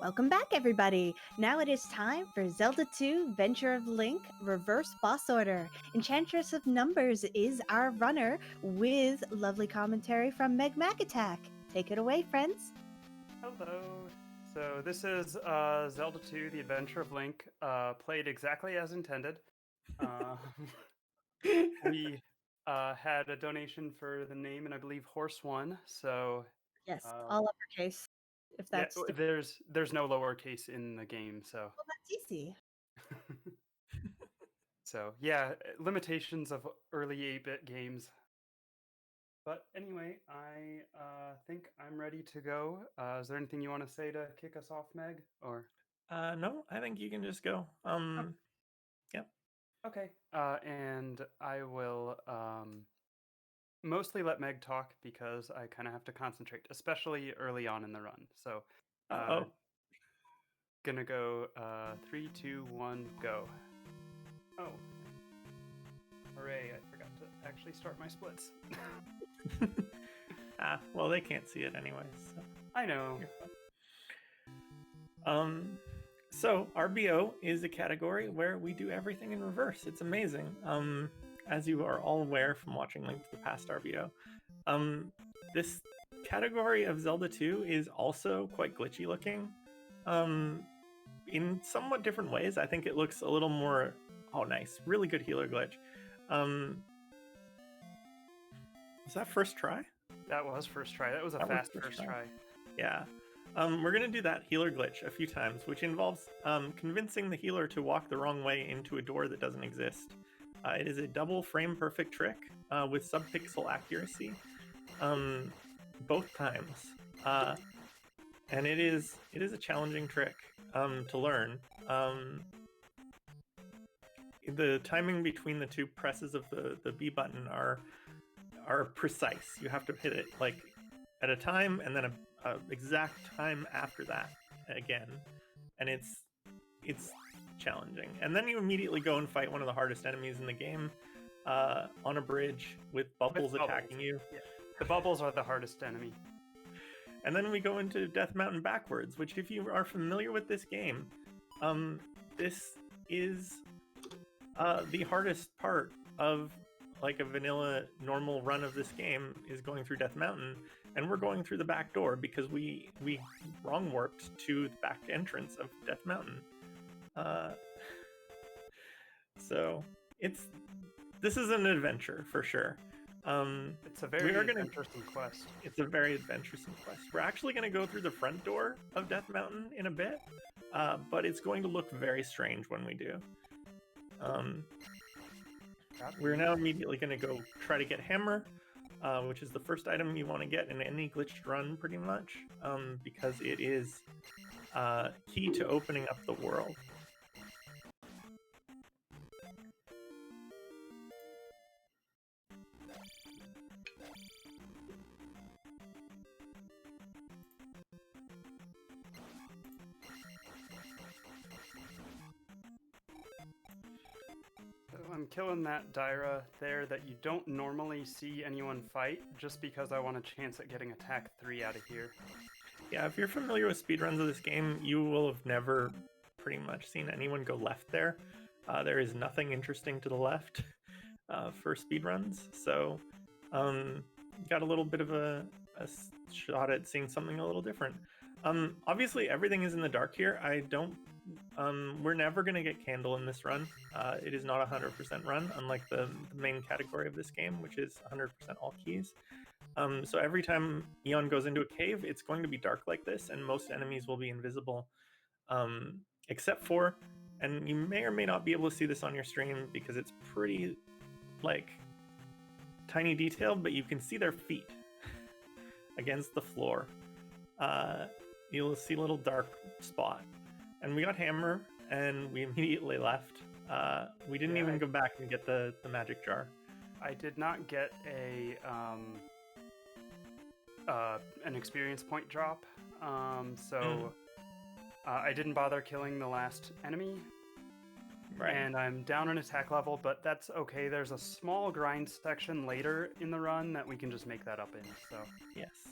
Welcome back, everybody. Now it is time for Zelda 2 Venture of Link Reverse Boss Order. Enchantress of Numbers is our runner with lovely commentary from Meg Attack. Take it away, friends. Hello. So this is Zelda 2 The Adventure of Link, played exactly as intended. We had a donation for the name, and I believe Horse won. So Yes, uh, all uppercase, if yeah, that's the... there's no lowercase in the game. So Well, that's easy. so yeah, limitations of early 8-bit games. But anyway, I think I'm ready to go. Is there anything you want to say to kick us off, Meg? Or No, I think you can just go. Yep. Okay, and I will mostly let Meg talk because I kind of have to concentrate, especially early on in the run. So, Oh, gonna go 3, 2, 1, go. Oh, hooray, I forgot to actually start my splits. well, they can't see it anyway. So. I know. So RBO is a category where we do everything in reverse. It's amazing. As you are all aware from watching Link to the Past RBO, this category of Zelda 2 is also quite glitchy looking. In somewhat different ways. I think it looks a little more... Oh, nice. Really good healer glitch. Was that first try? That was first try. That was a fast first try. Yeah. We're going to do that healer glitch a few times, which involves convincing the healer to walk the wrong way into a door that doesn't exist. It is a double frame perfect trick with sub-pixel accuracy both times. And it is a challenging trick to learn. The timing between the two presses of the B button are precise. You have to hit it like at a time and then a exact time after that again, and it's challenging. And then you immediately go and fight one of the hardest enemies in the game on a bridge with bubbles attacking you. Yeah. The bubbles are the hardest enemy. And then we go into Death Mountain backwards, which, if you are familiar with this game, this is the hardest part of like a vanilla normal run of this game is going through Death Mountain, and we're going through the back door because we wrong warped to the back entrance of Death Mountain. So this is an adventure for sure. It's a very adventuresome quest. It's a very adventuresome quest. We're actually going to go through the front door of Death Mountain in a bit, but it's going to look very strange when we do. We're now immediately going to go try to get Hammer, which is the first item you want to get in any glitched run, pretty much, because it is key to opening up the world. I'm killing that Daira there that you don't normally see anyone fight, just because I want a chance at getting attack 3 out of here. Yeah, if you're familiar with speedruns of this game, you will have never pretty much seen anyone go left there. There is nothing interesting to the left for speedruns, so got a little bit of a shot at seeing something a little different. Obviously, everything is in the dark here. We're never going to get Candle in this run. It is not a 100% run, unlike the main category of this game, which is 100% all keys. So every time Eon goes into a cave, it's going to be dark like this, and most enemies will be invisible, except for, and you may or may not be able to see this on your stream because it's pretty, like, tiny detailed, but you can see their feet against the floor. You'll see a little dark spot. And we got Hammer, and we immediately left. We didn't even go back and get the magic jar. I did not get an experience point drop, so I didn't bother killing the last enemy. Right. and I'm down an attack level, but that's okay. There's a small grind section later in the run that we can just make that up in. So Yes.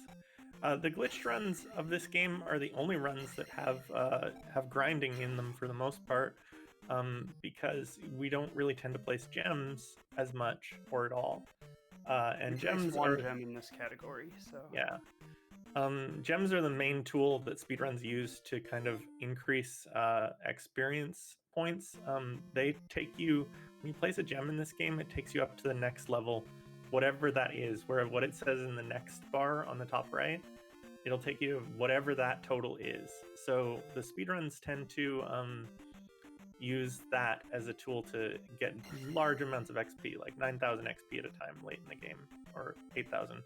The glitched runs of this game are the only runs that have grinding in them for the most part, because we don't really tend to place gems as much or at all. And we placed gems one are gem in this category. So yeah. Gems are the main tool that speedruns use to kind of increase experience points. They take you, when you place a gem in this game, it takes you up to the next level, whatever that is, where what it says in the next bar on the top right, it'll take you to whatever that total is. So the speedruns tend to use that as a tool to get large amounts of XP, like 9,000 XP at a time late in the game, or 8,000.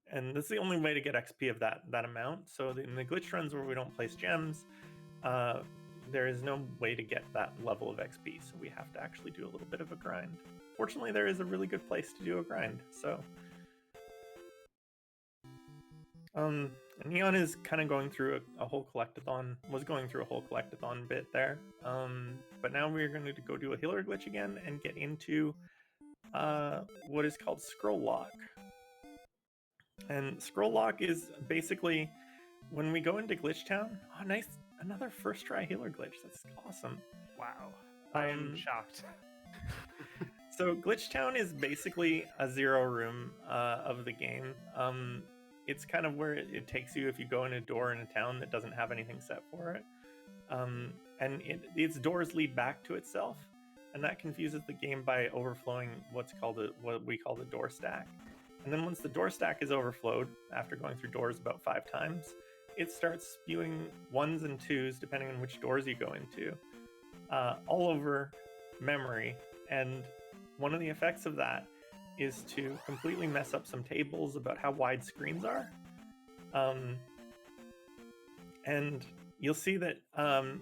And that's the only way to get XP of that amount. So in the glitch runs where we don't place gems, there is no way to get that level of XP, so we have to actually do a little bit of a grind. Fortunately, there is a really good place to do a grind, so... Neon is kind of going through a whole collectathon, was going through a whole collectathon bit there, but now we're going to go do a healer glitch again and get into what is called scroll lock. And scroll lock is basically when we go into Glitch Town. Oh, nice! Another first try healer glitch. That's awesome. wow, I am shocked. So Glitch Town is basically a zero room of the game. It's kind of where it takes you if you go in a door in a town that doesn't have anything set for it. And its doors lead back to itself, and that confuses the game by overflowing what we call the door stack. And then once the door stack is overflowed, after going through doors about 5 times, it starts spewing 1s and 2s, depending on which doors you go into, all over memory. And one of the effects of that is to completely mess up some tables about how wide screens are. And you'll see that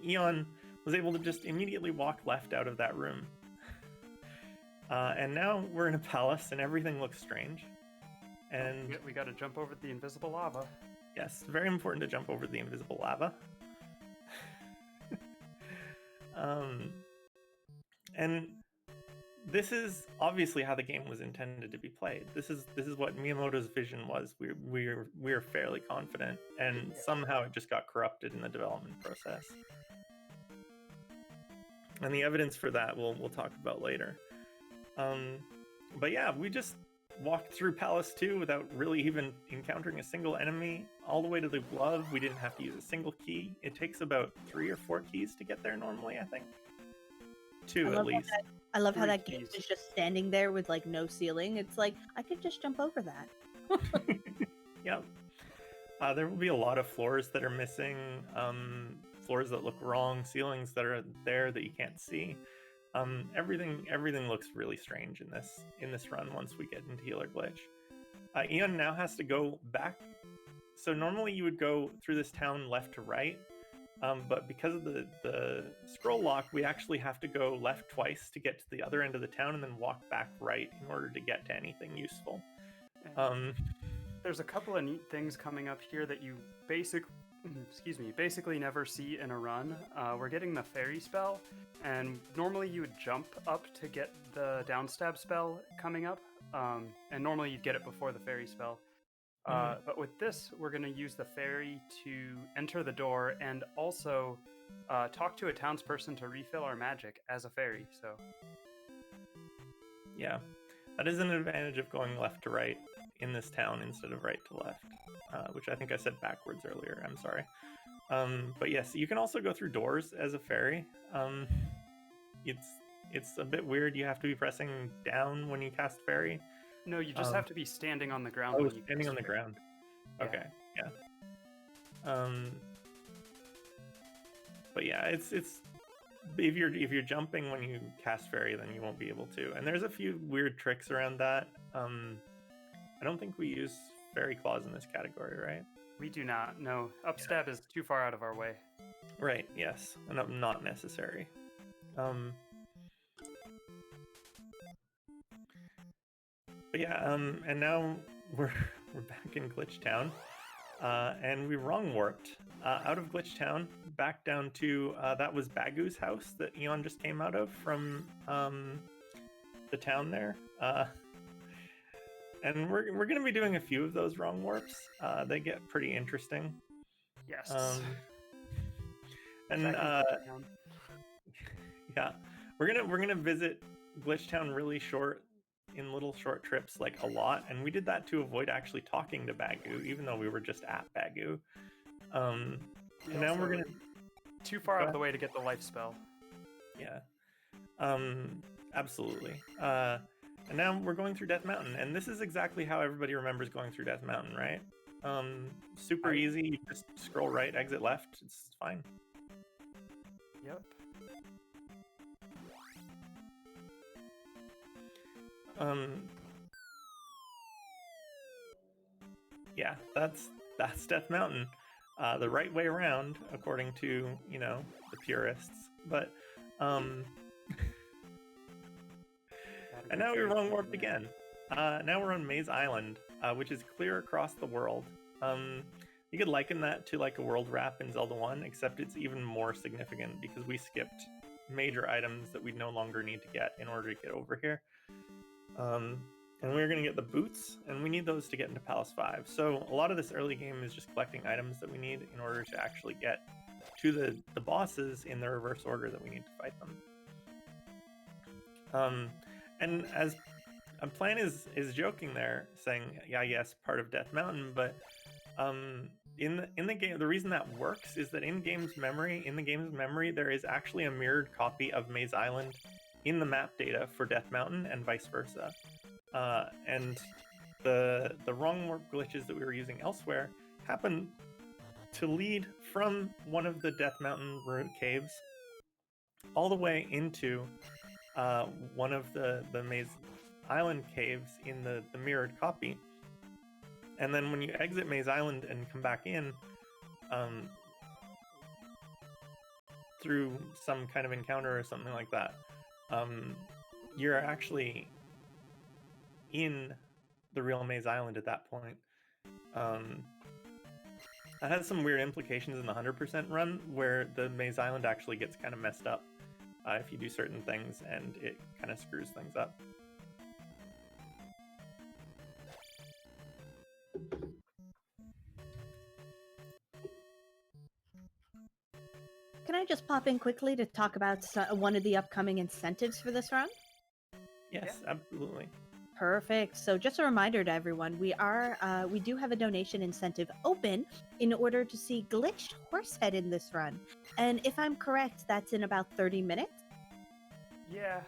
Eon was able to just immediately walk left out of that room. And now we're in a palace and everything looks strange. And we got to jump over the invisible lava. Yes, very important to jump over the invisible lava. And this is obviously how the game was intended to be played. This is what Miyamoto's vision was. We're fairly confident, and somehow it just got corrupted in the development process. And the evidence for that we'll talk about later. But yeah, we just walked through Palace 2 without really even encountering a single enemy, all the way to the glove. We didn't have to use a single key. It takes about 3 or 4 keys to get there normally, I think. 2 at least. I love how 3 that game is just standing there with like no ceiling. It's like, I could just jump over that. Yep. There will be a lot of floors that are missing, floors that look wrong, ceilings that are there that you can't see. Everything looks really strange in this run once we get into healer glitch. Eon now has to go back. So normally you would go through this town left to right, but because of the scroll lock, we actually have to go left twice to get to the other end of the town and then walk back right in order to get to anything useful. There's a couple of neat things coming up here that you basically never see in a run. We're getting the fairy spell, and normally you would jump up to get the downstab spell coming up, and normally you'd get it before the fairy spell. But with this, we're going to use the fairy to enter the door and also talk to a townsperson to refill our magic as a fairy. So yeah, that is an advantage of going left to right in this town instead of right to left, which I think I said backwards earlier. I'm sorry. But yes, you can also go through doors as a fairy. It's a bit weird. You have to be pressing down when you cast fairy. No, you just have to be standing on the ground. Oh, when you standing on the fairy. ground. Yeah. Okay, yeah. But yeah, it's if you're jumping when you cast fairy, then you won't be able to. And there's a few weird tricks around that. I don't think we use fairy claws in this category, right? We do not. No, upstab is too far out of our way. Right. Yes, and not necessary. But yeah, and now we're back in Glitch Town. and we wrong warped out of Glitch Town back down to that was Bagu's house that Eon just came out of from the town there. And we're going to be doing a few of those wrong warps. They get pretty interesting. Yes. And yeah, we're gonna visit Glitch Town really short, in little short trips, like a lot, and we did that to avoid actually talking to Bagu, even though we were just at Bagu. And now we're gonna too far out of the way to get the life spell. Yeah, absolutely. And now we're going through Death Mountain, and this is exactly how everybody remembers going through Death Mountain, right? Super easy. You just scroll right, exit left. It's fine. Yep. Yeah, that's Death Mountain, the right way around, according to, you know, the purists. But and now we wrong warped again. Now we're on Maze Island, which is clear across the world. You could liken that to like a world wrap in Zelda 1, except it's even more significant because we skipped major items that we no longer need to get in order to get over here. And we're going to get the boots, and we need those to get into Palace 5. So a lot of this early game is just collecting items that we need in order to actually get to the bosses in the reverse order that we need to fight them. And as a plan is joking there, saying, yeah, yes, part of Death Mountain, but in the game, the reason that works is that in the game's memory, there is actually a mirrored copy of Maze Island in the map data for Death Mountain and vice versa. And the wrong warp glitches that we were using elsewhere happen to lead from one of the Death Mountain root caves all the way into one of the Maze Island caves in the mirrored copy. And then when you exit Maze Island and come back in through some kind of encounter or something like that, you're actually in the real Maze Island at that point. That has some weird implications in the 100% run, where the Maze Island actually gets kind of messed up if you do certain things, and it kind of screws things up. Can I just pop in quickly to talk about one of the upcoming incentives for this run? Yes, absolutely. Perfect. So just a reminder to everyone, we do have a donation incentive open in order to see Glitched Horsehead in this run. And if I'm correct, that's in about 30 minutes? Yeah,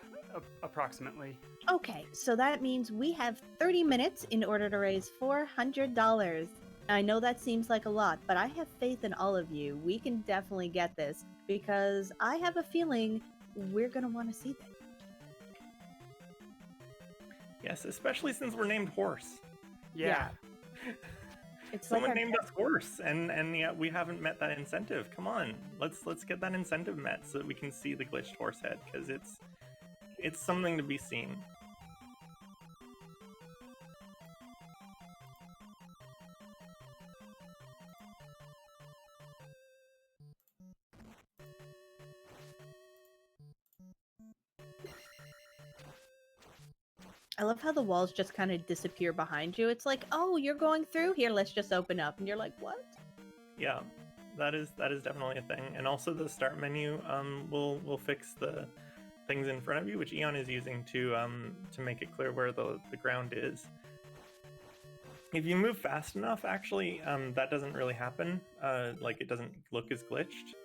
approximately. Okay, so that means we have 30 minutes in order to raise $400. I know that seems like a lot, but I have faith in all of you. We can definitely get this, because I have a feeling we're going to want to see this. Yes, especially since we're named Horse. Yeah. It's Someone like named us Horse, and yet we haven't met that incentive. Come on, let's get that incentive met so that we can see the Glitched Horsehead, because it's something to be seen. I love how the walls just kind of disappear behind you. It's like, oh, you're going through here. Let's just open up, and you're like, what? Yeah, that is definitely a thing. And also the start menu will fix the things in front of you, which Eon is using to make it clear where the ground is. If you move fast enough, actually, that doesn't really happen. Like, it doesn't look as glitched.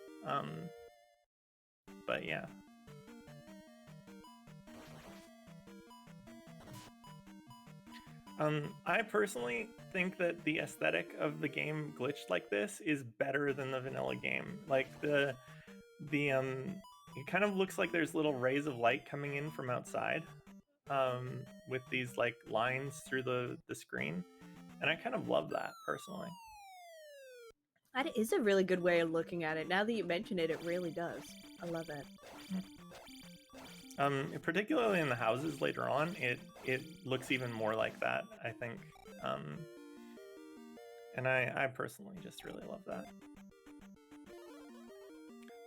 But yeah. I personally think that the aesthetic of the game glitched like this is better than the vanilla game. Like it kind of looks like there's little rays of light coming in from outside, with these like lines through the screen, and I kind of love that personally. That is a really good way of looking at it. Now that you mention it, it really does. I love it. Particularly in the houses later on, it looks even more like that, I think. And I personally just really love that.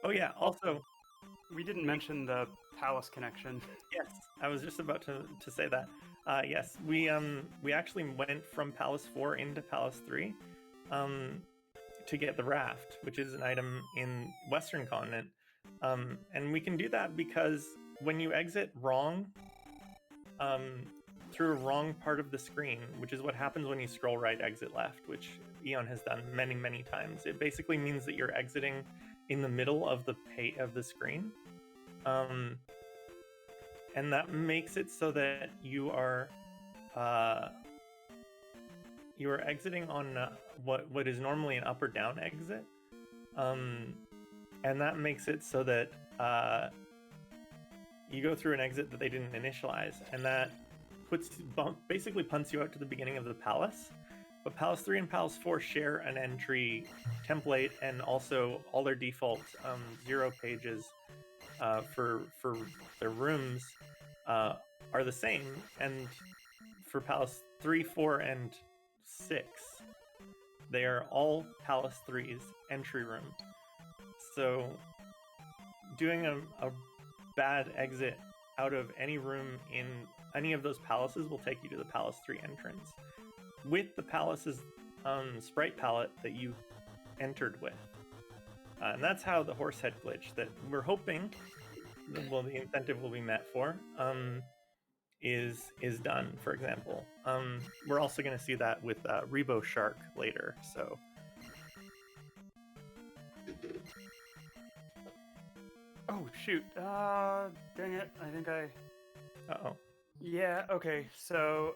Oh yeah, also we didn't mention the palace connection. Yes, I was just about to say that. Yes, we actually went from Palace 4 into Palace 3 to get the raft, which is an item in Western Continent. And we can do that because when you exit wrong, through a wrong part of the screen, which is what happens when you scroll right, exit left, which Eon has done many, many times. It basically means that you're exiting in the middle of the screen. And that makes it so that you are exiting on what is normally an up or down exit, and that makes it so that you go through an exit that they didn't initialize, and that basically punts you out to the beginning of the palace. But Palace 3 and Palace 4 share an entry template, and also all their default 0 pages for their rooms are the same. And for Palace 3, 4, and 6, they are all Palace 3's entry room. So doing a bad exit out of any room in any of those palaces will take you to the Palace 3 entrance with the palace's sprite palette that you entered with. And that's how the horse head glitch that we're hoping, well, the incentive will be met for, is done, for example. We're also going to see that with Rebo Shark later, so... Oh, shoot. Dang it. I think I... Uh-oh. Yeah, okay. So,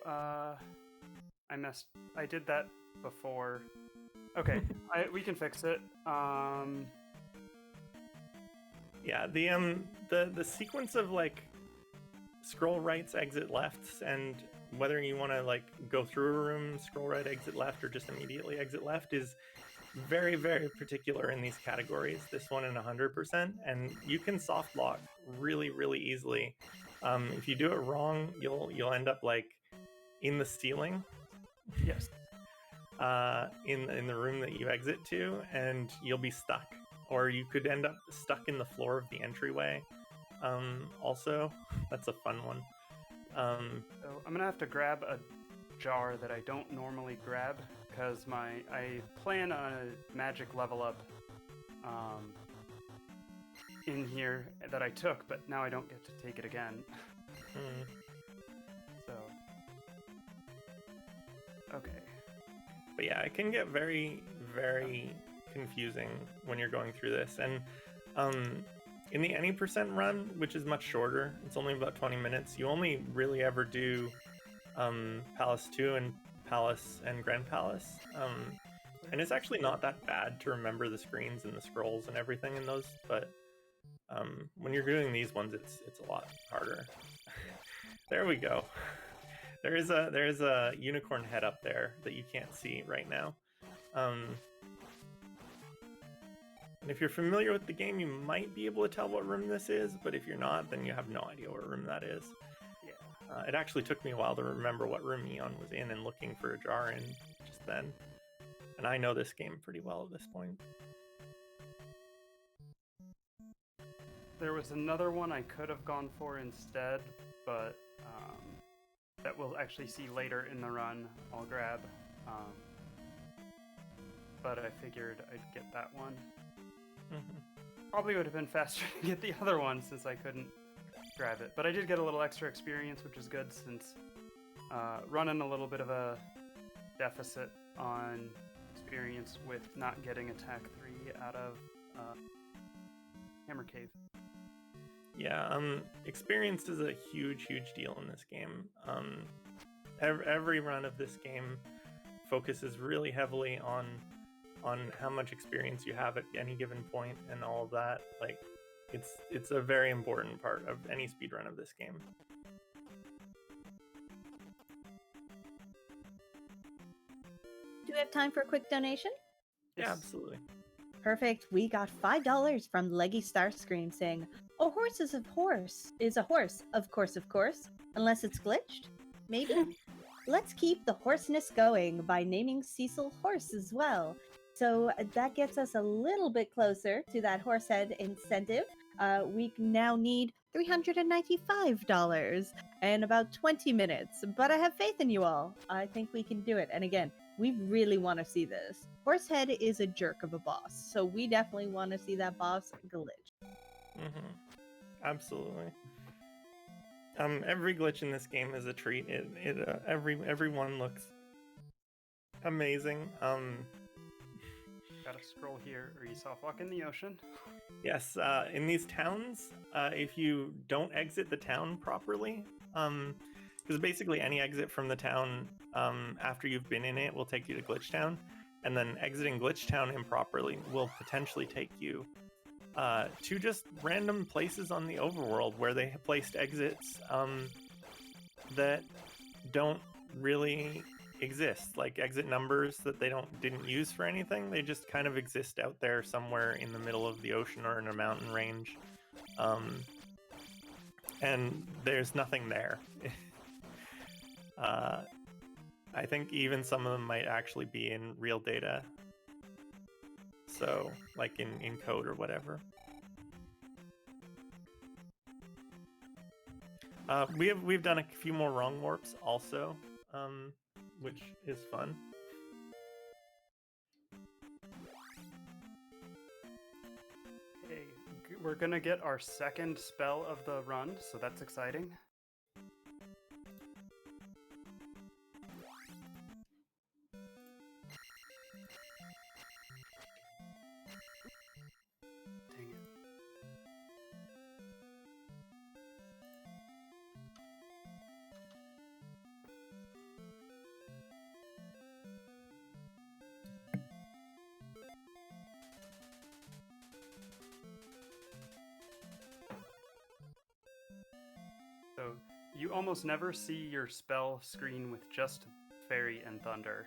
I did that before. Okay, we can fix it. Yeah, the sequence of, like, scroll rights, exit lefts, and whether you want to, like, go through a room, scroll right, exit left, or just immediately exit left is very, very particular in these categories. This one in 100%, and you can soft lock really, really easily. If you do it wrong, you'll end up, like, in the ceiling. Yes. In the room that you exit to, and you'll be stuck. Or you could end up stuck in the floor of the entryway. Also, that's a fun one. So I'm gonna have to grab a jar that I don't normally grab, because I plan on a magic level up in here that I took, but now I don't get to take it again. So, okay. But yeah, it can get very, very confusing when you're going through this. And in the any percent run, which is much shorter, it's only about 20 minutes, you only really ever do Palace 2 and Palace and Grand Palace. And it's actually not that bad to remember the screens and the scrolls and everything in those, but when you're doing these ones, it's a lot harder. There we go. There is a unicorn head up there that you can't see right now. And if you're familiar with the game, you might be able to tell what room this is, but if you're not, then you have no idea what room that is. Yeah. It actually took me a while to remember what room Eon was in and looking for a jar in just then. And I know this game pretty well at this point. There was another one I could have gone for instead, but that we'll actually see later in the run. I'll grab. But I figured I'd get that one. Probably would have been faster to get the other one since I couldn't grab it. But I did get a little extra experience, which is good since running a little bit of a deficit on experience with not getting Attack 3 out of Hammer Cave. Yeah, experience is a huge, huge deal in this game. Every run of this game focuses really heavily on how much experience you have at any given point and all of that. Like, it's a very important part of any speedrun of this game. Do we have time for a quick donation? Yeah, Yes. absolutely. Perfect. We got $5 from Leggy Starscream saying, "A horse is a horse. Of course. Unless it's glitched? Maybe?" let's keep the horseness going by naming Cecil Horse as well. So that gets us a little bit closer to that horsehead incentive. We now need $395 and about 20 minutes, but I have faith in you all. I think we can do it. And again, we really want to see this. Horsehead is a jerk of a boss, so we definitely want to see that boss glitch. Absolutely. Every glitch in this game is a treat. Everyone looks amazing. Gotta scroll here, or you saw Fuck in the Ocean. Yes, in these towns, if you don't exit the town properly, because basically any exit from the town after you've been in it will take you to Glitch Town, and then exiting Glitch Town improperly will potentially take you to just random places on the overworld where they have placed exits that don't really exist, like exit numbers that they didn't use for anything. They just kind of exist out there somewhere in the middle of the ocean or in a mountain range, and there's nothing there. I think even some of them might actually be in real data, so like in code or whatever. We've done a few more wrong warps also, which is fun. Okay, we're gonna get our second spell of the run, so that's exciting. Dang it. So you almost never see your spell screen with just Fairy and Thunder.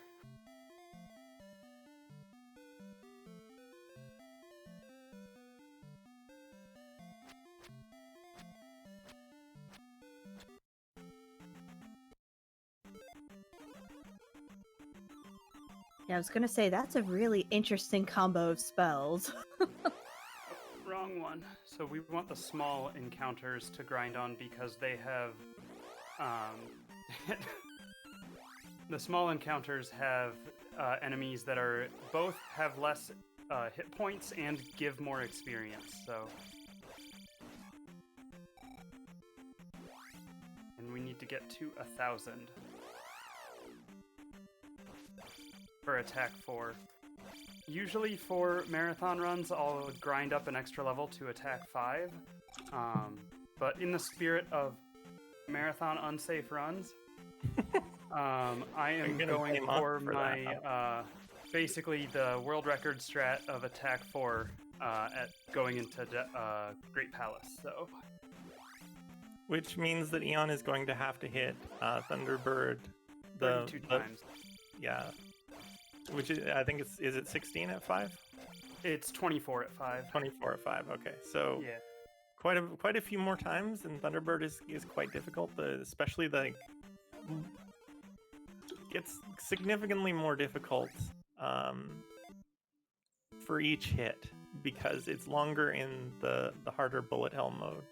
Yeah, I was gonna say that's a really interesting combo of spells. Wrong one. So we want the small encounters to grind on because they have the small encounters have enemies that are both have less hit points and give more experience. So, and we need to get to 1,000 for attack 4. Usually for marathon runs, I'll grind up an extra level to attack 5. But in the spirit of marathon unsafe runs, I am going for my basically the world record strat of attack 4 at going into Great Palace. So, which means that Eon is going to have to hit Thunderbird 32 times. Yeah. Which is, I think is it 16 at 5? It's 24 at 5. 24 at 5. Okay, so yeah, quite a few more times, and Thunderbird is quite difficult. Especially gets significantly more difficult for each hit because it's longer in the harder bullet hell mode.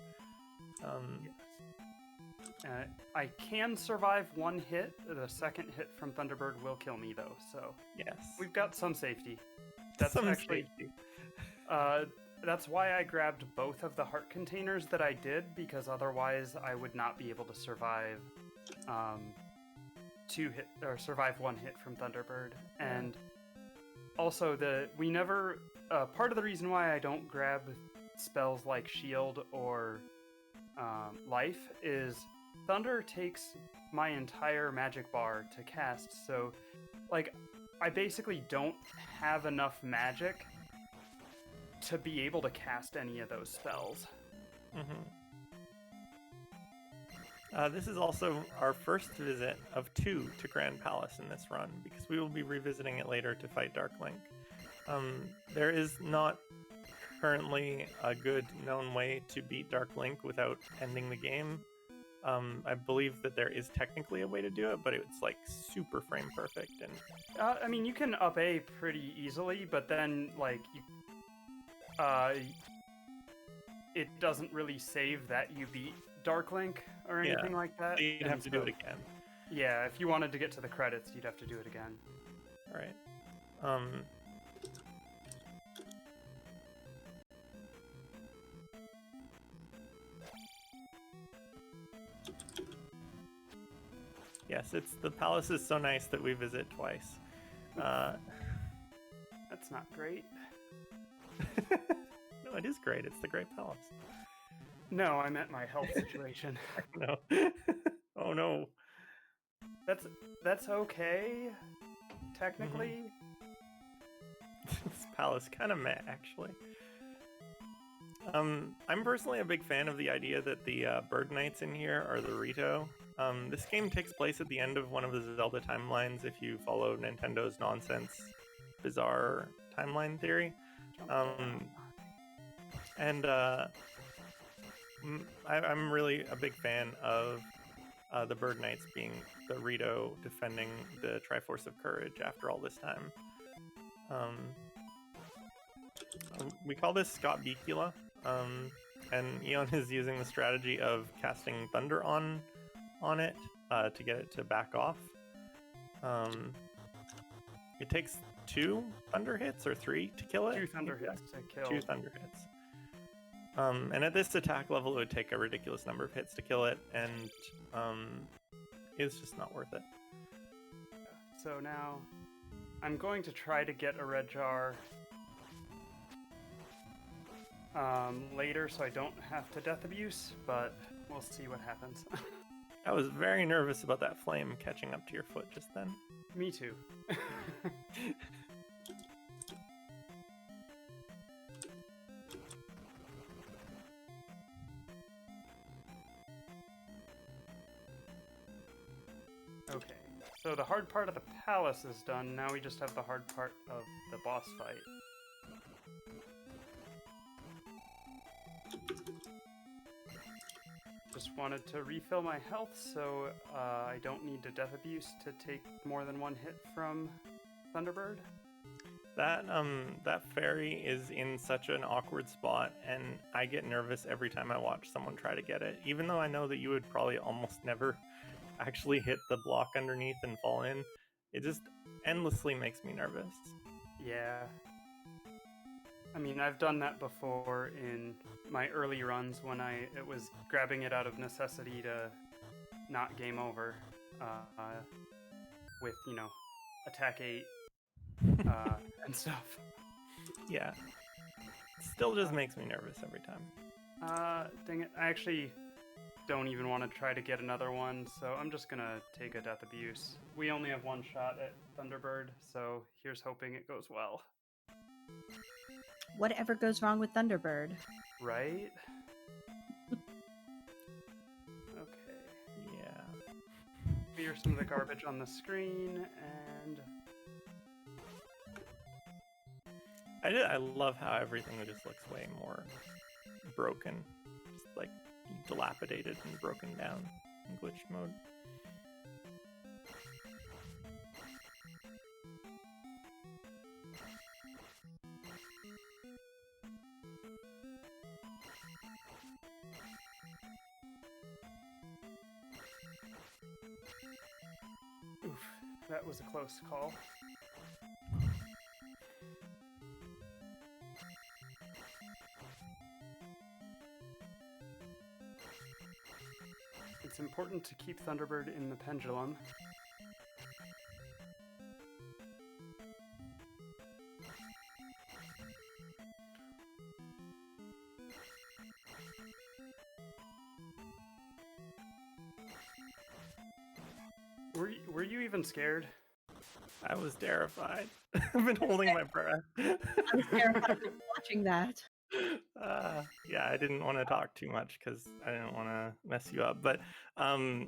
I can survive one hit. The second hit from Thunderbird will kill me, though. So yes, we've got some safety. That's some actually safety. That's why I grabbed both of the heart containers that I did, because otherwise I would not be able to survive survive one hit from Thunderbird. And also part of the reason why I don't grab spells like Shield or Life is Thunder takes my entire magic bar to cast, so like I basically don't have enough magic to be able to cast any of those spells. This is also our first visit of 2 to Grand Palace in this run, because we will be revisiting it later to fight Dark Link. There is not currently a good known way to beat Dark Link without ending the game. I believe that there is technically a way to do it, but it's like super frame perfect. And I mean, you can up A pretty easily, but then like it doesn't really save that you beat Dark Link or anything like that. You'd have to do it again. Yeah, if you wanted to get to the credits, you'd have to do it again. All right. Yes, the palace is so nice that we visit twice. That's not great. No, it is great. It's the Great Palace. No, I meant my health situation. No. Oh no. That's okay, technically. This palace kind of meh, actually. I'm personally a big fan of the idea that the bird knights in here are the Rito. This game takes place at the end of one of the Zelda timelines if you follow Nintendo's nonsense, bizarre timeline theory. And I'm really a big fan of the bird knights being the Rito defending the Triforce of Courage after all this time. We call this Scott Bicula, and Eon is using the strategy of casting Thunder on it to get it to back off. It takes 2 Thunder hits or 3 to kill it? 2 Thunder hits to kill. 2 Thunder hits. And at this attack level, it would take a ridiculous number of hits to kill it, and it's just not worth it. So now, I'm going to try to get a red jar later so I don't have to death abuse, but we'll see what happens. I was very nervous about that flame catching up to your foot just then. Me too. Okay, so the hard part of the palace is done. Now we just have the hard part of the boss fight. Just wanted to refill my health so I don't need to death abuse to take more than 1 hit from Thunderbird. That fairy is in such an awkward spot, and I get nervous every time I watch someone try to get it, even though I know that you would probably almost never actually hit the block underneath and fall in. It just endlessly makes me nervous. Yeah. I mean, I've done that before in my early runs when it was grabbing it out of necessity to not game over with, attack 8 and stuff. Yeah. It still just makes me nervous every time. Dang it. I actually don't even want to try to get another one, so I'm just gonna take a death abuse. We only have 1 shot at Thunderbird, so here's hoping it goes well. Whatever goes wrong with Thunderbird? Right? Okay. Yeah. Clear some of the garbage on the screen, and... I love how everything just looks way more broken. Just like dilapidated and broken down in glitch mode. Oof, that was a close call. It's important to keep Thunderbird in the pendulum. Were you even scared? I was terrified. I've been holding my breath. I was terrified of watching that. Yeah, I didn't want to talk too much because I didn't want to mess you up. But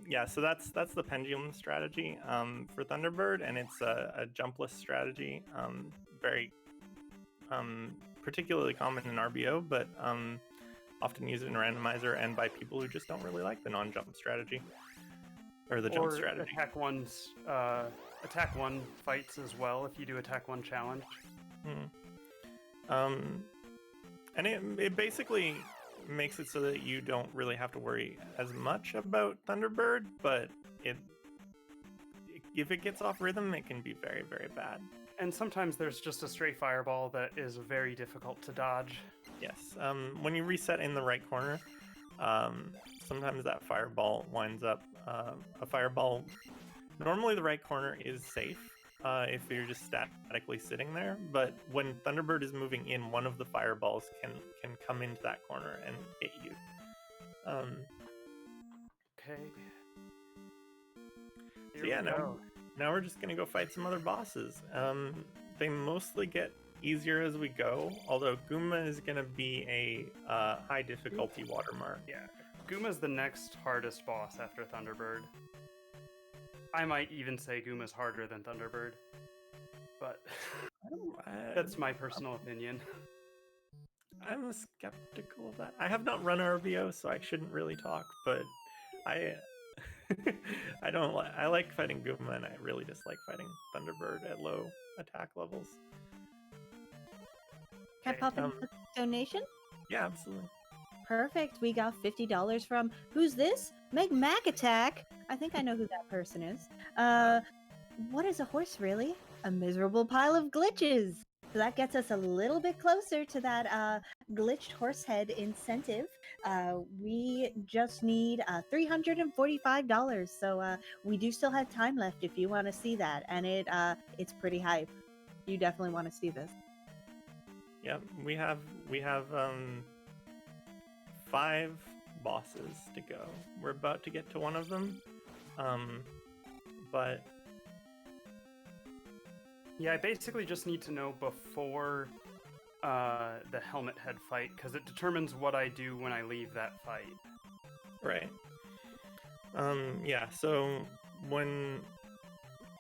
yeah, so that's the pendulum strategy for Thunderbird, and it's a jumpless strategy. Very particularly common in RBO, but often used in randomizer and by people who just don't really like the non-jump strategy or the jump Or strategy. attack one fights as well if you do attack one challenge. And it basically makes it so that you don't really have to worry as much about Thunderbird, but if it gets off rhythm, it can be very, very bad. And sometimes there's just a stray fireball that is very difficult to dodge. Yes. When you reset in the right corner, sometimes that fireball winds up a fireball. Normally, the right corner is safe if you're just statically sitting there. But when Thunderbird is moving in, one of the fireballs can come into that corner and hit you. Okay. So yeah, now we're just gonna go fight some other bosses. They mostly get easier as we go, although Goomba is gonna be a high difficulty watermark. Yeah, Gooma's the next hardest boss after Thunderbird. I might even say Gooma's harder than Thunderbird, but that's my personal opinion. I'm skeptical of that. I have not run RBO, so I shouldn't really talk, but I I like fighting Goomba, and I really dislike fighting Thunderbird at low attack levels. Can I pop in a donation? Yeah, absolutely. Perfect. We got $50 from who's this? Meg Mac Attack. I think I know who that person is. What is a horse really? A miserable pile of glitches. So that gets us a little bit closer to that glitched horse head incentive. We just need $345. So we do still have time left if you want to see that, and it's pretty hype. You definitely want to see this. Yeah, we have 5 bosses to go. We're about to get to one of them, but yeah, I basically just need to know before the helmet head fight, because it determines what I do when I leave that fight. Right. Yeah, so when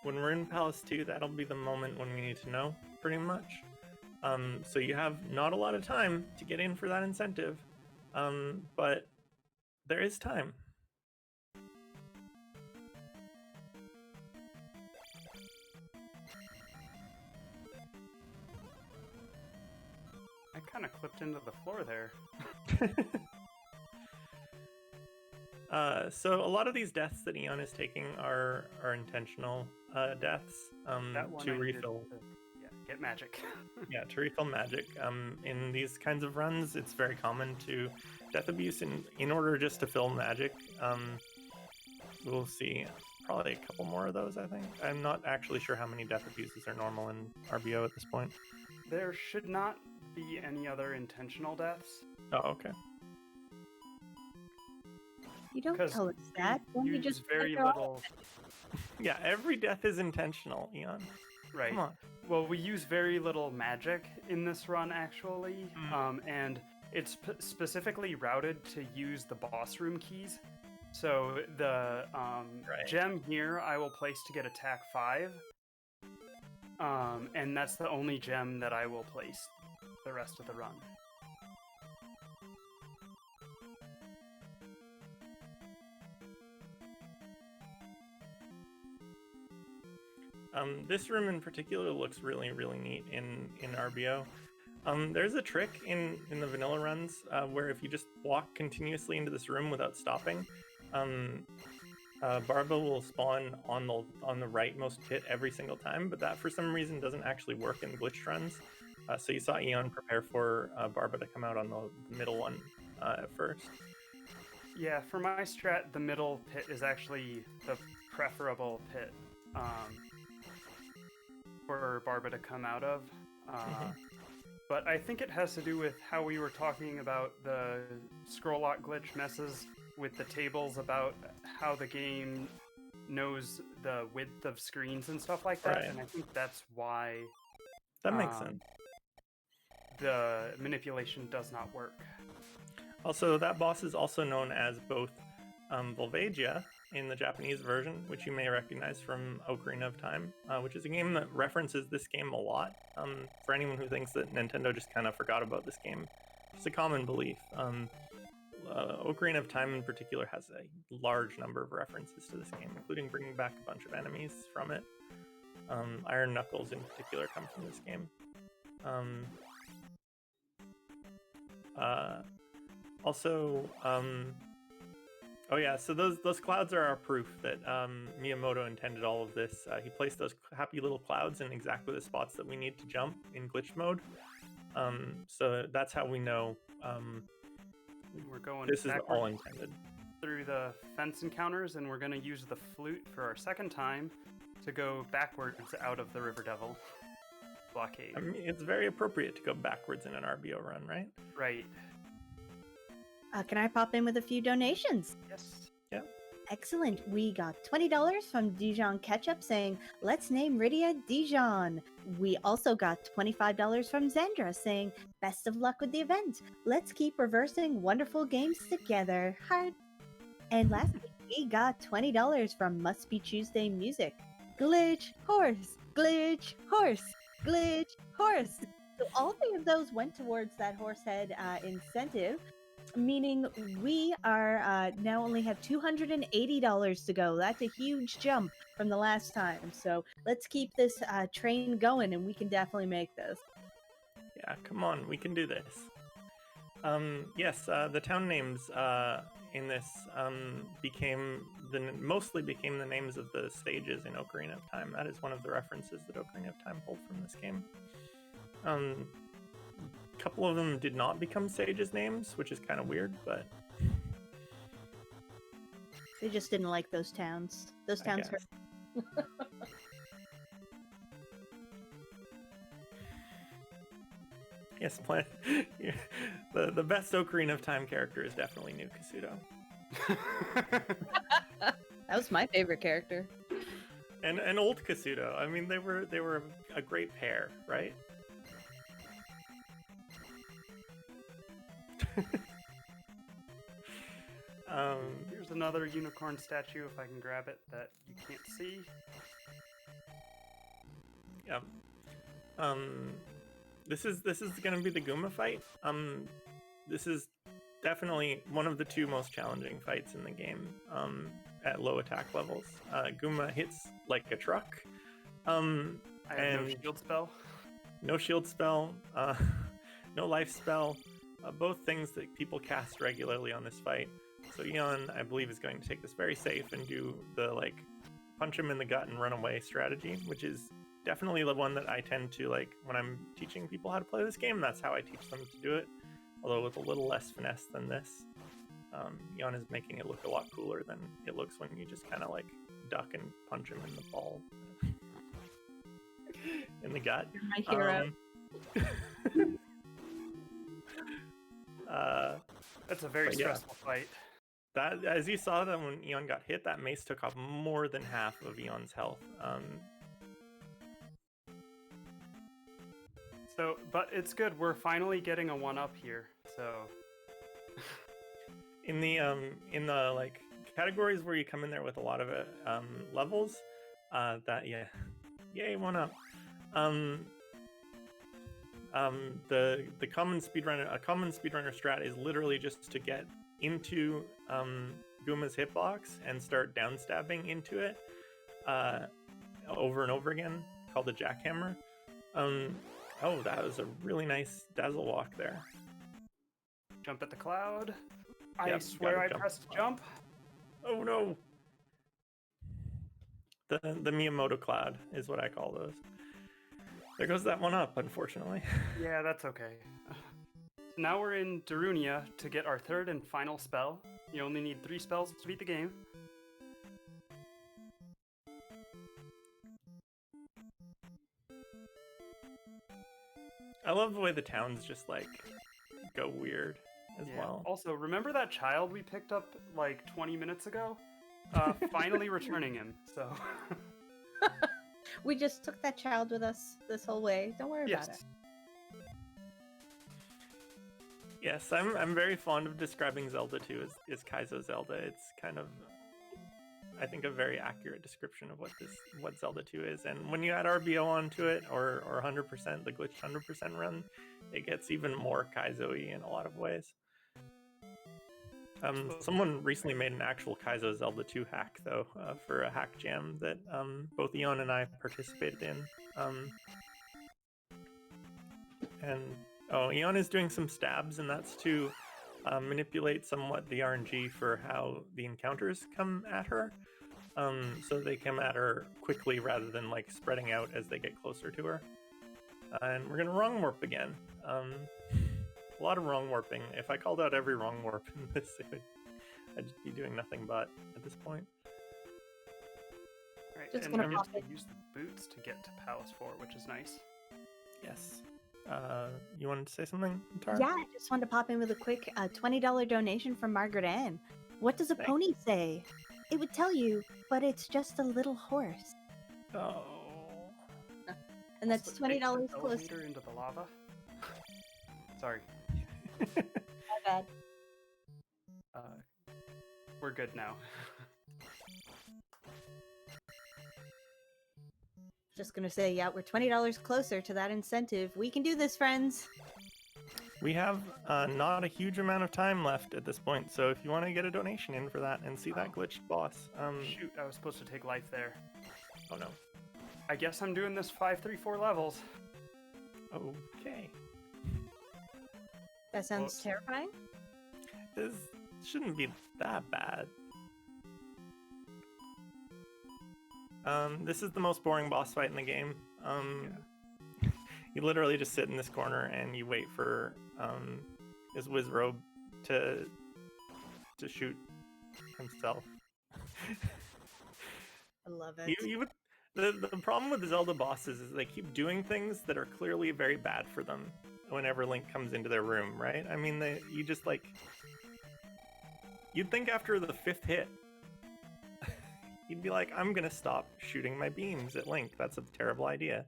we're in Palace 2, that'll be the moment when we need to know, pretty much. So you have not a lot of time to get in for that incentive, but there is time. I kind of clipped into the floor there. So a lot of these deaths that Eon is taking are intentional deaths to refill. Get magic. Yeah, to refill magic. In these kinds of runs, it's very common to death abuse in order just to fill magic. We'll see probably a couple more of those, I think. I'm not actually sure how many death abuses are normal in RBO at this point. There should not be any other intentional deaths. Oh, okay. You don't tell us that. You just very little. Yeah, every death is intentional, Eon. Right. Come on. Well, we use very little magic in this run, actually, and it's specifically routed to use the boss room keys. So the gem here I will place to get attack 5, and that's the only gem that I will place the rest of the run. This room in particular looks really, really neat in RBO. There's a trick in the vanilla runs where if you just walk continuously into this room without stopping, Barba will spawn on the rightmost pit every single time, but that for some reason doesn't actually work in glitched runs. So you saw Eon prepare for Barba to come out on the middle one at first. Yeah, for my strat, the middle pit is actually the preferable pit for Barba to come out of. But I think it has to do with how we were talking about the scroll lock glitch messes with the tables about how the game knows the width of screens and stuff like that, and I think that's why that makes sense. The manipulation does not work. Also, that boss is also known as both Volvagia in the Japanese version, which you may recognize from Ocarina of Time, which is a game that references this game a lot. For anyone who thinks that Nintendo just kind of forgot about this game, It's a common belief. Ocarina of Time in particular has a large number of references to this game, including bringing back a bunch of enemies from it. Iron Knuckles in particular come from this game. Oh yeah, so those clouds are our proof that Miyamoto intended all of this. He placed those happy little clouds in exactly the spots that we need to jump in glitch mode. So that's how we know We're going this is all backwards intended. through the fence encounters, and we're going to use the flute for our second time to go backwards out of the River Devil blockade. I mean, it's very appropriate to go backwards in an RBO run, right? Right. Can I pop in with a few donations? Yes. Yeah. Excellent. We got $20 from Dijon Ketchup saying, let's name Rydia Dijon. We also got $25 from Zandra saying, best of luck with the event. Let's keep reversing wonderful games together. Heart. And lastly, we got $20 from Must Be Tuesday Music. Glitch, horse, glitch, horse, glitch, horse. So all three of those went towards that horse head incentive, meaning we are now only have $280 to go. That's a huge jump from the last time. So let's keep this train going, and we can definitely make this. Yeah, come on, we can do this. Yes, the town names in this mostly became the names of the stages in Ocarina of Time. That is one of the references that Ocarina of Time pulled from this game. A couple of them did not become stages names, which is kind of weird, but They just didn't like those towns. Those I towns guess. hurt. Yes, the best Ocarina of Time character is definitely New Kasuto. That was my favorite character. And old Kasuto. I mean, they were a great pair, right? Here's another unicorn statue, if I can grab it, that you can't see. Yeah. This is going to be the Goomba fight. This is definitely one of the two most challenging fights in the game. At low attack levels, Goomba hits like a truck. I have no shield spell. No shield spell. No life spell. Both things that people cast regularly on this fight. So Eon, I believe, is going to take this very safe and do the punch him in the gut and run away strategy, which is definitely the one that I tend to when I'm teaching people how to play this game. That's how I teach them to do it, although with a little less finesse than this. Eon is making it look a lot cooler than it looks when you just kind of duck and punch him in the ball, in the gut. You're my hero. That's a very stressful fight. That, as you saw, that when Eon got hit, that mace took off more than half of Eon's health. But it's good. We're finally getting a 1-up here. So in the categories where you come in there with a lot of levels, yay, 1-up. The common speedrunner strat is literally just to get into Gooma's hitbox and start downstabbing into it over and over again, called the jackhammer. Oh, that was a really nice dazzle walk there. Jump at the cloud. Yep, I swear I pressed jump. Oh no! The Miyamoto cloud is what I call those. There goes that 1-up, unfortunately. Yeah, that's okay. So now we're in Darunia to get our third and final spell. You only need 3 spells to beat the game. I love the way the towns just go weird as well. Also, remember that child we picked up 20 minutes ago? Finally returning him, so... We just took that child with us this whole way. Don't worry about it. Yes, I'm very fond of describing Zelda 2 as Kaizo Zelda. It's kind of, I think, a very accurate description of what Zelda 2 is. And when you add RBO onto it, or 100%, the glitched 100% run, it gets even more Kaizo-y in a lot of ways. Someone recently made an actual Kaizo Zelda 2 hack, though, for a hack jam that both Eon and I participated in. Eon is doing some stabs, and that's to manipulate somewhat the RNG for how the encounters come at her. So they come at her quickly rather than like spreading out as they get closer to her. And we're gonna wrong warp again. A lot of wrong warping. If I called out every wrong warp in this, I'd just be doing nothing but at this point. Right, Just and gonna we pop get it. to use the boots to get to Palace 4, which is nice. Yes. You wanted to say something, Tara? Yeah, I just wanted to pop in with a quick $20 donation from Margaret Ann. What does a Thanks. pony say? It would tell you, but it's just a little horse. Oh. And that's Also, take the $20 closer. elevator into the lava. Sorry. My bad. We're good now. Just gonna say, yeah, we're $20 closer to that incentive. We can do this, friends. We have not a huge amount of time left at this point, so if you want to get a donation in for that and see that glitched boss, Shoot, I was supposed to take life there. oh no. I guess I'm doing this 5-3-4 levels. Okay. That sounds Whoops. terrifying. This shouldn't be that bad. This is the most boring boss fight in the game. You literally just sit in this corner and you wait for his Wizrobe to shoot himself. I love it. The problem with the Zelda bosses is they keep doing things that are clearly very bad for them whenever Link comes into their room, right? I mean, you just like... You'd think after the 5th hit, you'd be like, I'm gonna stop shooting my beams at Link. That's a terrible idea.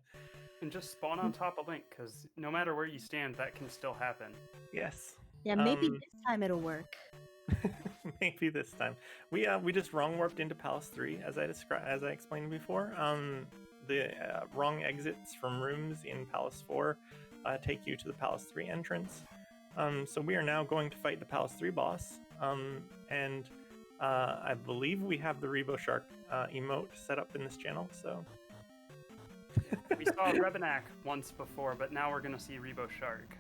And just spawn on top of Link, because no matter where you stand, that can still happen. Yes. Yeah, maybe this time it'll work. Maybe this time. We just wrong warped into Palace 3, as I explained before. The wrong exits from rooms in Palace 4 take you to the Palace 3 entrance. So we are now going to fight the Palace 3 boss. And I believe we have the Rebo Shark emote set up in this channel, so... We saw Rebenak once before, but now we're going to see Rebo Shark.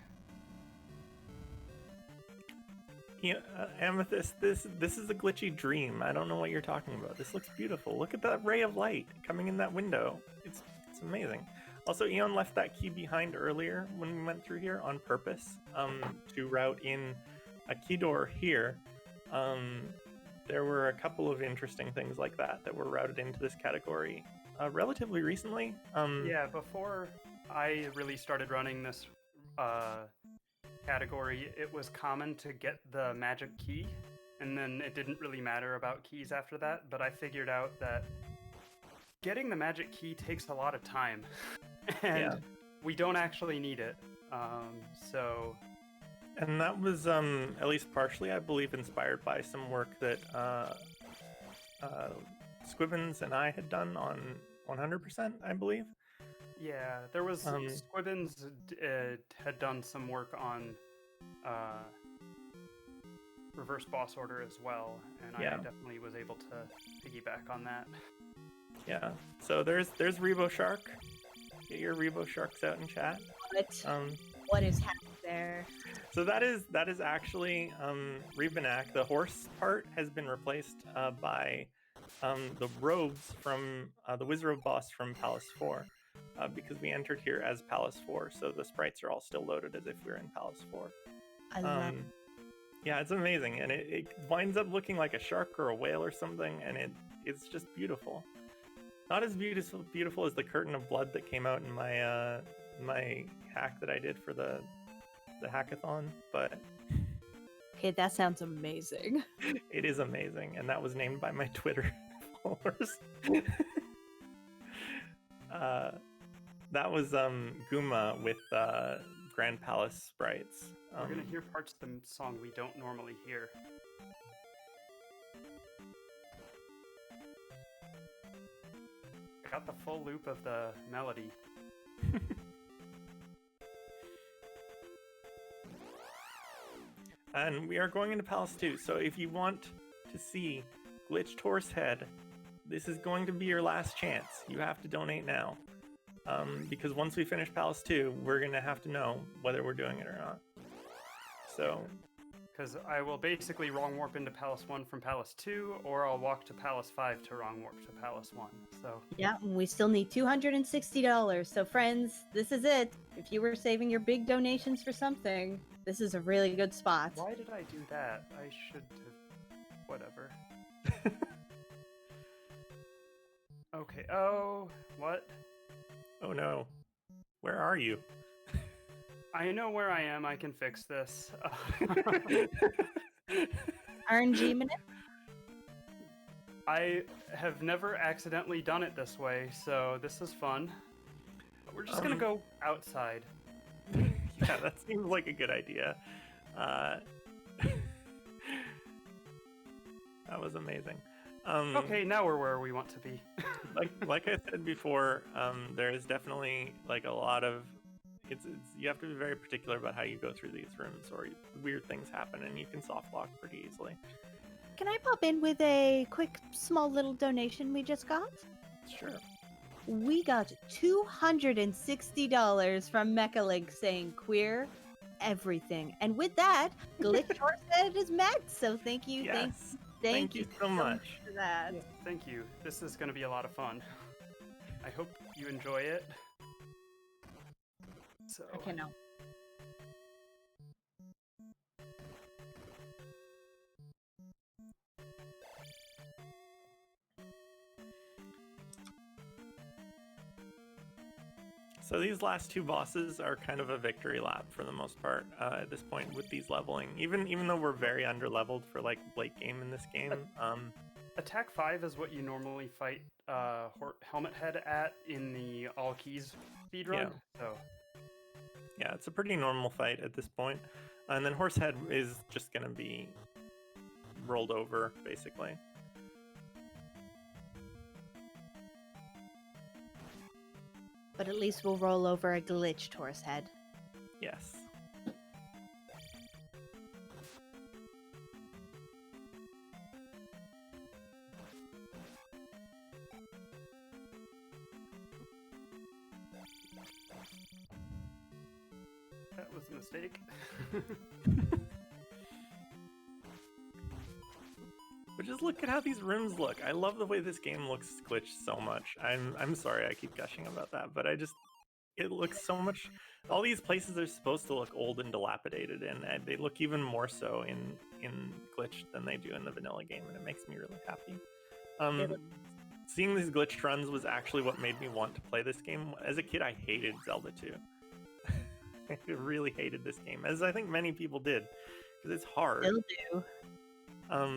Yeah, Amethyst, this is a glitchy dream. I don't know what you're talking about. This looks beautiful. Look at that ray of light coming in that window. It's amazing. Also, Eon left that key behind earlier when we went through here on purpose to route in a key door here. There were a couple of interesting things like that were routed into this category relatively recently. Yeah, before I really started running this category, it was common to get the magic key, and then it didn't really matter about keys after that, but I figured out that getting the magic key takes a lot of time, and we don't actually need it, so... And that was, at least partially, I believe, inspired by some work that Squibbins and I had done on 100%, I believe. Yeah, there was Squibbins had done some work on reverse boss order as well, and I definitely was able to piggyback on that. Yeah, so there's Rebo Shark. Get your Rebo Sharks out in chat. What is happening there? So that is actually Rebenak. The horse part has been replaced by the robes from the Wizrobe boss from Palace 4. Because we entered here as Palace 4, so the sprites are all still loaded as if we were in Palace 4. I love it. Yeah, it's amazing, and it winds up looking like a shark or a whale or something, and it's just beautiful. Not as beautiful as the curtain of blood that came out in my my hack that I did for the hackathon, but... Okay, that sounds amazing. It is amazing, and that was named by my Twitter followers. That was Guma with Grand Palace sprites. We're gonna hear parts of the song we don't normally hear. I got the full loop of the melody. And we are going into Palace 2. So if you want to see Glitched Horsehead, this is going to be your last chance. You have to donate now. Because once we finish Palace 2, we're going to have to know whether we're doing it or not. So... Because I will basically wrong warp into Palace 1 from Palace 2, or I'll walk to Palace 5 to wrong warp to Palace 1. So Yeah, and we still need $260. So, friends, this is it. If you were saving your big donations for something, this is a really good spot. why did I do that? I should have... Whatever. Okay, oh, what? Oh no. Where are you? I know where I am, I can fix this. RNG minute? I have never accidentally done it this way, so this is fun. But we're just gonna go outside. Yeah, that seems like a good idea. That was amazing. Okay, now we're where we want to be. like I said before, there is definitely like a lot of it's you have to be very particular about how you go through these rooms, or weird things happen, and you can soft lock pretty easily. Can I pop in with a quick, small little donation we just got? Sure. We got $260 from Mechalink saying queer everything. And with that, Glitch Horsehead is met. So thank you, Yes. thank you so much. for that. Thank you. This is gonna be a lot of fun. I hope you enjoy it. So Okay, no. So these last two bosses are kind of a victory lap for the most part at this point with these leveling. Even though we're very underleveled for like late game in this game. Attack 5 is what you normally fight Helmet Head at in the all keys speedrun. Yeah. So Yeah, it's a pretty normal fight at this point. And then Horsehead is just gonna be rolled over basically. But at least we'll roll over a glitched Horsehead. Yes. that was a mistake. But just look at how these rooms look. I love the way this game looks glitched so much. I'm sorry I keep gushing about that, but it looks so much. All these places are supposed to look old and dilapidated, and they look even more so in glitched than they do in the vanilla game, and it makes me really happy. Seeing these glitched runs was actually what made me want to play this game. As a kid, I hated Zelda 2. I really hated this game, as I think many people did, because it's hard. Still do.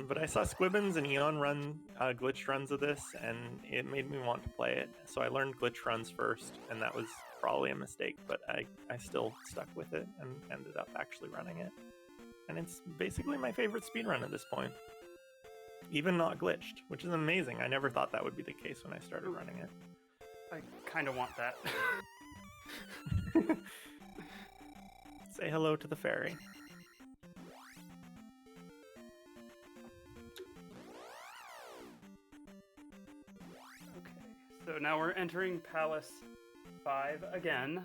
But I saw Squibbins and Eon run glitch runs of this, and it made me want to play it. So I learned glitch runs first, and that was probably a mistake, but I still stuck with it and ended up actually running it. And it's basically my favorite speedrun at this point. Even not glitched, which is amazing. I never thought that would be the case when I started running it. I kind of want that. Say hello to the fairy. So now we're entering Palace 5 again.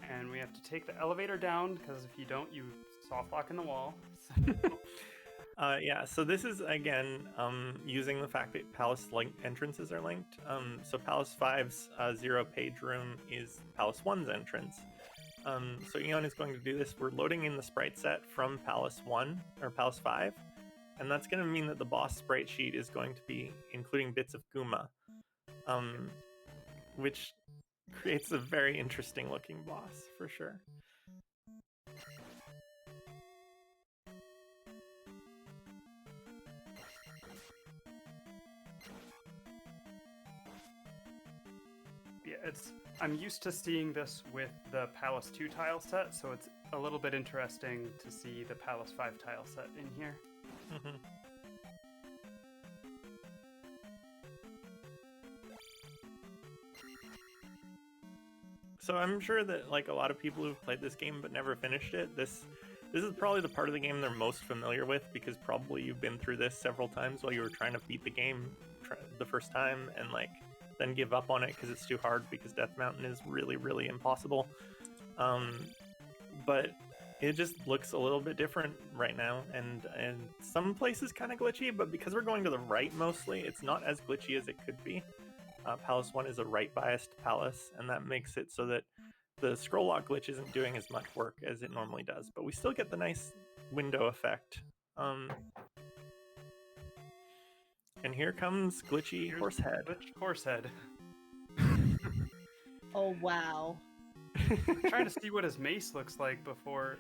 And we have to take the elevator down, because if you don't, you soft lock in the wall. Yeah, so this is, again, using the fact that Palace entrances are linked. So Palace 5's 0-page room is Palace 1's entrance. So Eon is going to do this. We're loading in the sprite set from Palace 1, or Palace 5. And that's going to mean that the boss sprite sheet is going to be including bits of Guma, which creates a very interesting looking boss, for sure. Yeah, I'm used to seeing this with the Palace 2 tile set, so it's a little bit interesting to see the Palace 5 tile set in here. Mm-hmm. So I'm sure that like a lot of people who've played this game but never finished it, this is probably the part of the game they're most familiar with, because probably you've been through this several times while you were trying to beat the game the first time, and like then give up on it because it's too hard, because Death Mountain is really, really impossible. But it just looks a little bit different right now, and some places kind of glitchy, but because we're going to the right mostly, it's not as glitchy as it could be. Palace 1 is a right-biased palace, and that makes it so that the scroll lock glitch isn't doing as much work as it normally does, but we still get the nice window effect. And here comes glitchy Horsehead. Glitch Horsehead. Oh, wow. I'm trying to see what his mace looks like before...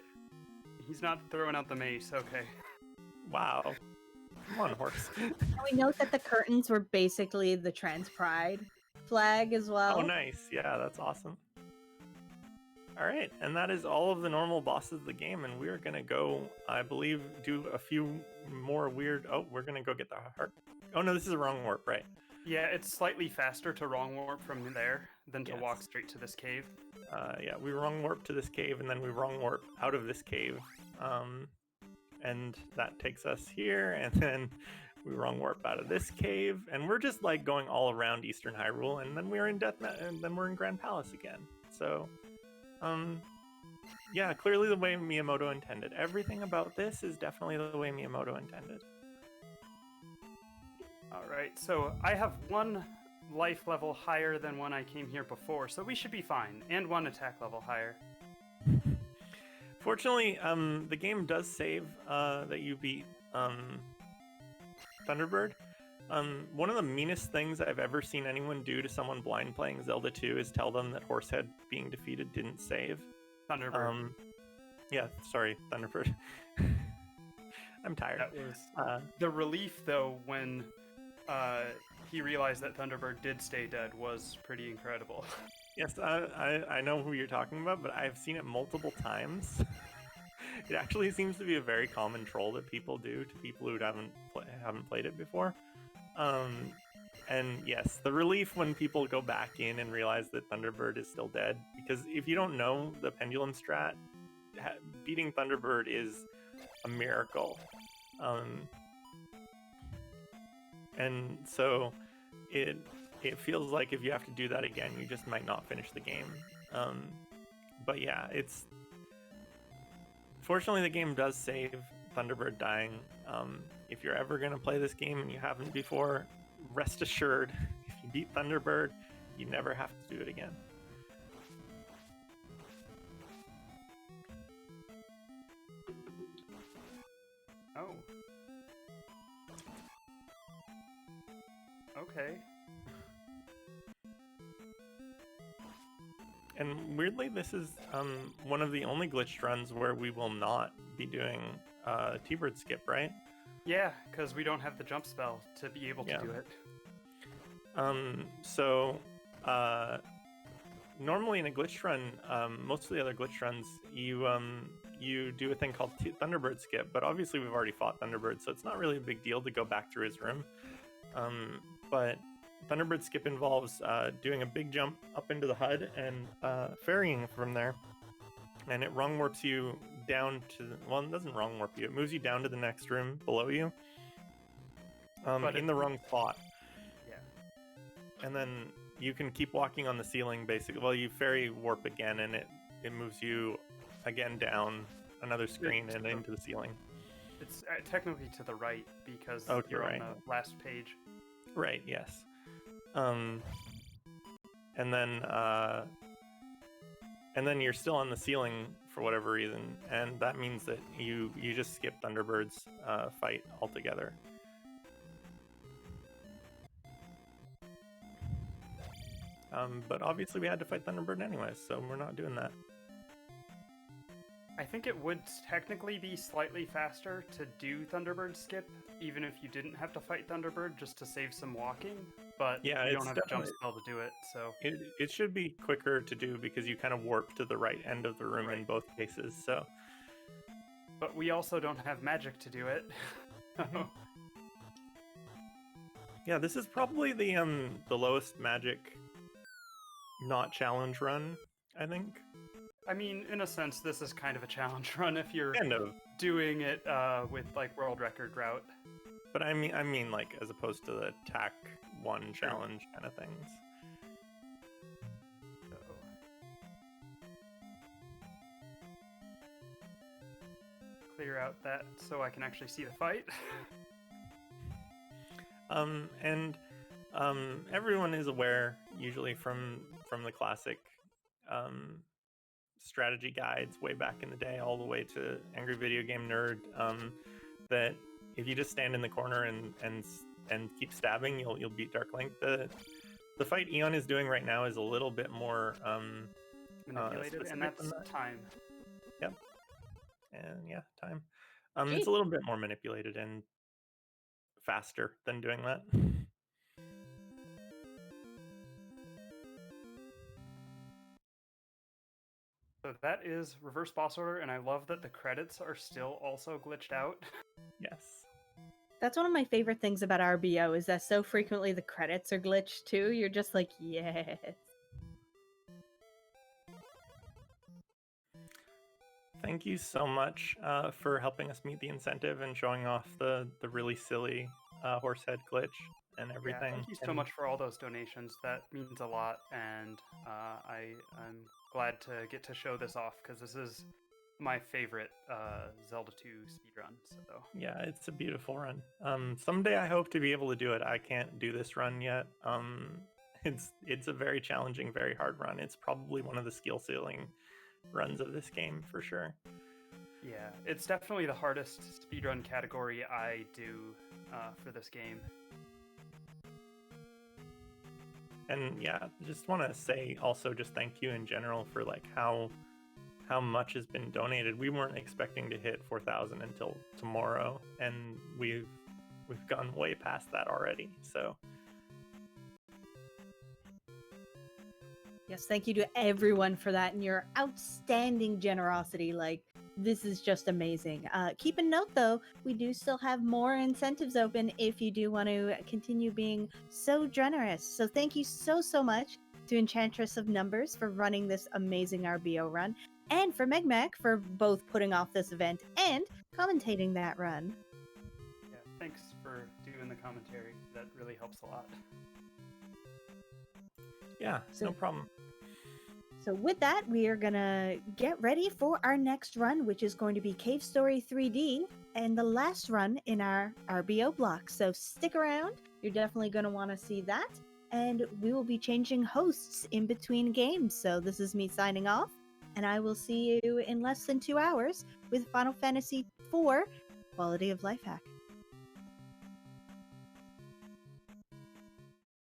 He's not throwing out the mace, okay. Wow. Come on, horse. Can we note that the curtains were basically the trans pride flag as well? Oh, nice. Yeah, that's awesome. All right, and that is all of the normal bosses of the game, and we're going to go, I believe, do a few more weird... Oh, we're going to go get the heart. Oh, no, this is a wrong warp, right? Yeah, it's slightly faster to wrong warp from there than to Yes. walk straight to this cave. Yeah, we wrong warp to this cave, and then we wrong warp out of this cave. And that takes us here, and then we wrong warp out of this cave, and we're just like going all around Eastern Hyrule, and then we're in and then we're in Grand Palace again. So, yeah, clearly the way Miyamoto intended. Everything about this is definitely the way Miyamoto intended. Alright, so I have one life level higher than when I came here before, so we should be fine, and one attack level higher. Fortunately, the game does save that you beat Thunderbird. One of the meanest things I've ever seen anyone do to someone blind playing Zelda 2 is tell them that Horsehead being defeated didn't save. Thunderbird. Yeah, sorry, Thunderbird. I'm tired. That was the relief, though, when he realized that Thunderbird did stay dead was pretty incredible. Yes, I know who you're talking about, but I've seen it multiple times. It actually seems to be a very common troll that people do to people who haven't played it before. And yes, the relief when people go back in and realize that Thunderbird is still dead, because if you don't know the pendulum strat, beating Thunderbird is a miracle. And so it feels like if you have to do that again, you just might not finish the game. But yeah, fortunately the game does save Thunderbird dying. If you're ever going to play this game and you haven't before, rest assured, if you beat Thunderbird, you never have to do it again. Oh. Okay. And weirdly, this is one of the only glitched runs where we will not be doing T-Bird skip, right? Yeah, because we don't have the jump spell to be able to do it. So normally in a glitch run, most of the other glitch runs, you do a thing called Thunderbird skip, but obviously we've already fought Thunderbird, so it's not really a big deal to go back through his room. But Thunderbird skip involves doing a big jump up into the HUD and ferrying from there, and it wrong warps you down to well, it doesn't wrong warp you, it moves you down to the next room below you, in the wrong spot. Yeah. And then you can keep walking on the ceiling, basically. Well, you ferry warp again, and it moves you again down another screen and into the ceiling. It's technically to the right because you're right. on the last page. Right, yes. And then you're still on the ceiling for whatever reason, and that means that you just skip Thunderbird's fight altogether. But obviously we had to fight Thunderbird anyways, so we're not doing that. I think it would technically be slightly faster to do Thunderbird skip, even if you didn't have to fight Thunderbird, just to save some walking. But yeah, you don't have a jump spell to do it, so... It should be quicker to do because you kind of warp to the right end of the room in both cases, so... But we also don't have magic to do it. Yeah, this is probably the lowest magic not challenge run I think. I mean, in a sense, this is kind of a challenge run if you're Kind of. doing it with like world record route. But I mean, like, as opposed to the TAC 1 Sure. challenge kind of things. So. Clear out that so I can actually see the fight. Everyone is aware, usually from the classic strategy guides way back in the day, all the way to Angry Video Game Nerd, that if you just stand in the corner and keep stabbing, you'll beat Dark Link. The fight Eon is doing right now is a little bit more Manipulated, and specific than that's that. time. Yep. And yeah, time. It's a little bit more manipulated and faster than doing that. So that is reverse boss order, and I love that the credits are still also glitched out. Yes. That's one of my favorite things about RBO is that so frequently the credits are glitched too. You're just like, yes. Thank you so much for helping us meet the incentive and showing off the really silly horse head glitch and everything. Yeah, thank you so much for all those donations. That means a lot, and I'm glad to get to show this off because this is my favorite Zelda 2 speedrun. So yeah, it's a beautiful run. Someday I hope to be able to do it. I can't do this run yet. It's a very challenging, very hard run. It's probably one of the skill ceiling runs of this game for sure. yeah, it's definitely the hardest speedrun category I do for this game. And yeah, just want to say also just thank you in general for like how much has been donated. We weren't expecting to hit 4,000 until tomorrow, and we've gone way past that already. So Yes, thank you to everyone for that and your outstanding generosity. Like, this is just amazing. Keep a note, though, we do still have more incentives open if you do want to continue being so generous. So thank you so much to Enchantress of Numbers for running this amazing RBO run, and for MegMac for both putting off this event and commentating that run. Yeah, thanks for doing the commentary. That really helps a lot. yeah, no problem. So with that, we are gonna get ready for our next run, which is going to be Cave Story 3D and the last run in our RBO block. So stick around. You're definitely gonna want to see that. And we will be changing hosts in between games. So this is me signing off, and I will see you in less than 2 hours with Final Fantasy IV Quality of Life Hack.